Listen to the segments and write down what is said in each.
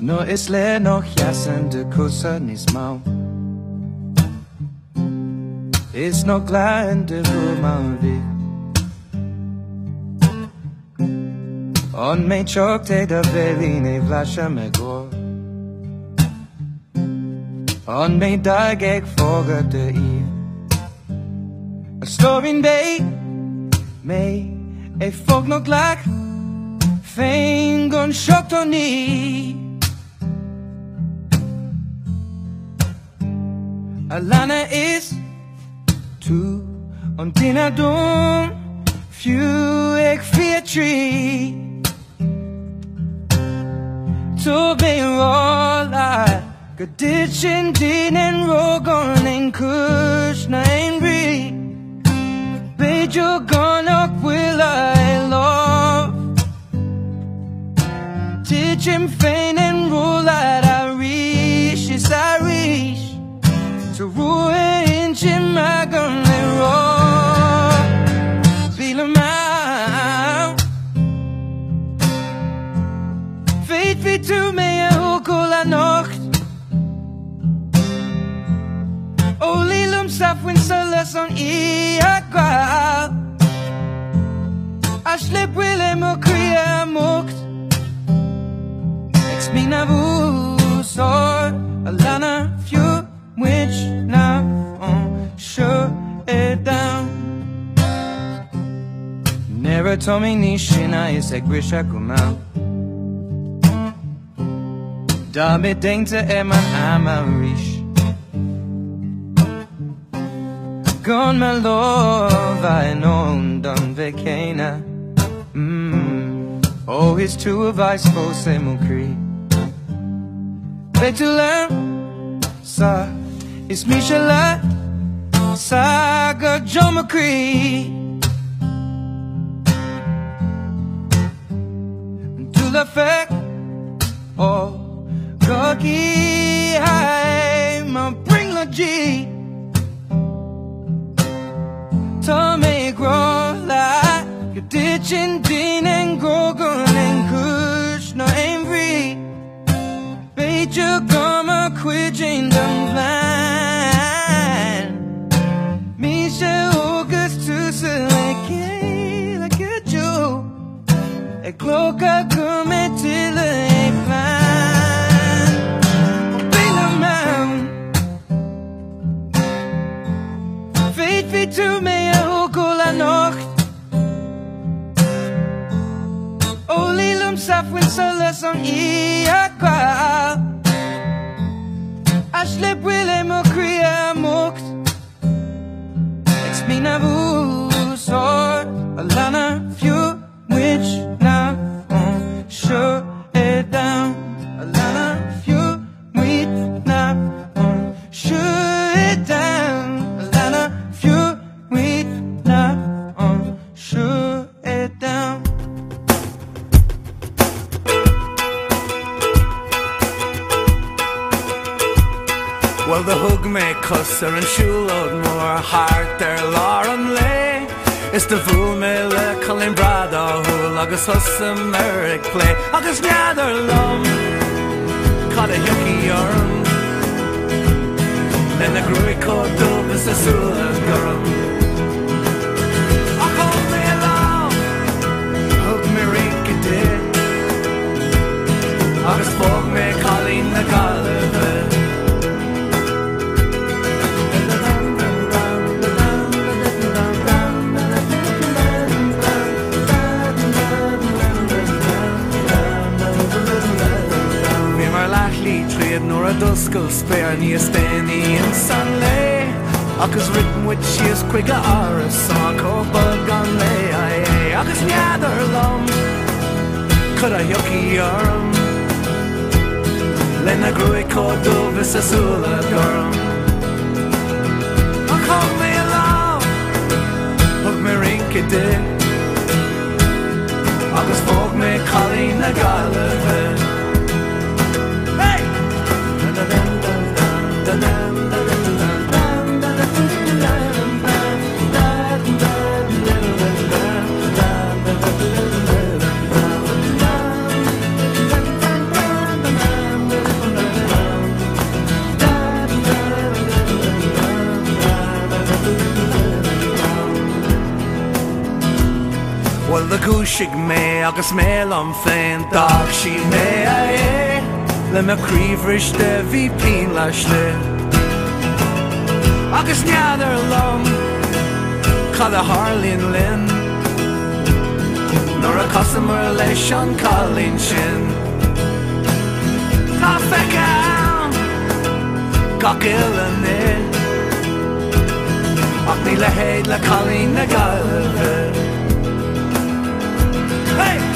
Nå isle noch jassende kussen is mau. Is nog glande hvor man vil. On mig chok te da veline vlasha me går. On mig dag jeg forgøtte i. Og står min bag mig. Jeg får nok lag. Fengon chok to ni. Alana is tu. On dina dum. Few ek fear tree. To be all I Gaditchin din en rogon en kushna en ri. Bejo gonok will I love. Teach him fein en rule at I reach. Is I reach. To ruin in chimagon en roll. Feel him out. Feit vi to me a kola nacht. Oli lum safwin salas on I akwa. I slip willem o kriya mukt. Ex mina vusor. Alana few which now on shut it down. Never told me nishina is ek grisha kumau. Damit denkte man amarish. Gone my love, I know done vekena. Oh, his two of I suppose se mukri. Betulam sa is mishala saga jomakri. To the fact, oh. Cocky high, my bring the G. Tommy grow like you're ditching Dean and Gorgon and Kush, no aim free. Bait you come a quidging them blind. Me say August to select like a Joe. A cloak I come till a plan. To me a kola nacht. Oli lum safwin salas on I akwa. I slip willem o kriya mukt. Ex mina vusor. Alana few which now on shut it down. Alana few which now on shut it down. Well, the hug me cusser and shulod more heart there Lauren lay. It's the fool me le Colin Brado who agus hus Merrick play. Agus gather lum caught a yucky yarn. Then the grui called dub is a sula garum. Oh, hold me along, hug me rinky day. Agus fog me Colin the Gallagher. Nor a duskel spare ni a steny in sunlay. Agus written with she is quick or a song or bug on lay. Agus neither lum could a yucky arm. Len a grui called dove is a sula girl. Oh, call me along, hug me rinky dick. Agus folk me Colleen a Gallagher. Well the gúisig mé agus mélam féin dag sí mé a é le me críomhris de bhí pín leis le agus neadar lom cad a Harlín linn nor a customer leis an cálín sin Tá feice ann gach ilne ach ní le héad le cálín na gailge Hey!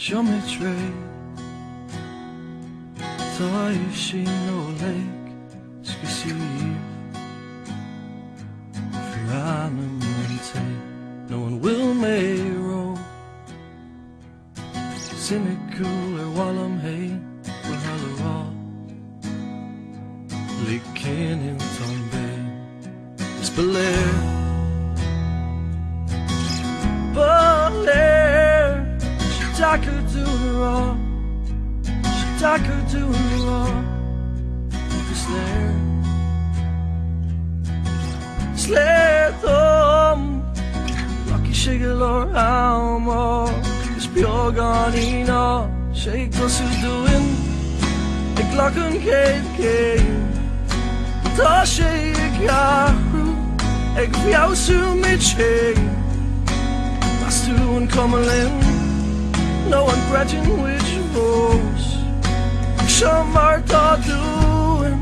Geometry Tá sin nó le scusiíh Fianam te No one will me ro Cynical wallam hey Well Licking in Bay, Belair, she tackled to the raw, she tackled to the raw, Slayer Tom, Lucky Shigalor Almo, Spioganina, Shake us who's doing, the Glock and Cave. Ta shake yaru, eg viausu mitche. Mastu and Comelin, no one grudging which rose. Shamar ta doing,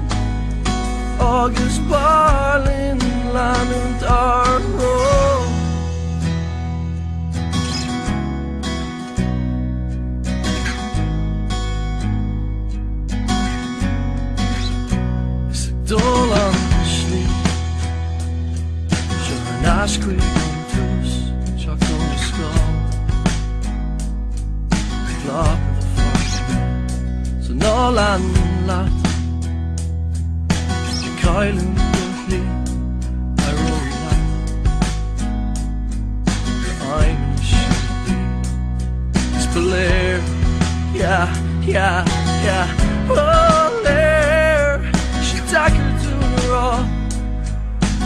August Barlin, Lan and Arro. Dolan sleep, sure an ash creek on toes, chuck on the skull, flop of the forest, so no land lat, the Kylan Duffy, I roll that, I'm in shit, it's Belair, yeah, Belair, she tackled to the raw,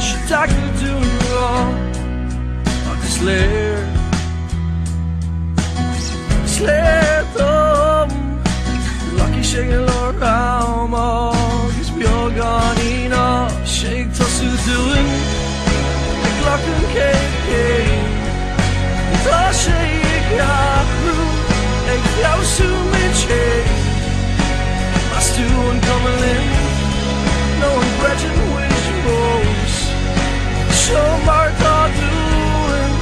she tackled to the raw, like a Slayer Tom, Lucky Shigalor Almo, Gis Bioganina, Shake Tosu doing, the Glock and Cave, Ta Shake Yahu, Eg Yausu Mitche, Mastu and Comelin, no one grudging which rose. Show Martha doing,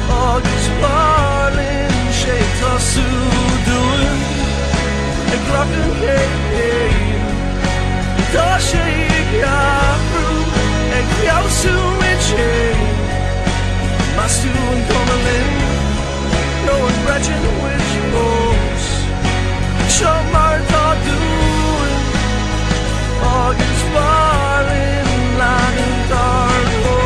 August Barlin, Shake Tosu doing, a Glock and Cave, Ta Shake Yahu, Eg Yausu Mitche, Mastu and Comelin, no one grudging which rose. Show Martha doing, August Barlin, Lan and Arro.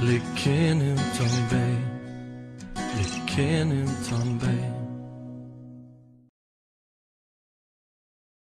Licking in Bay, Licking in Bay.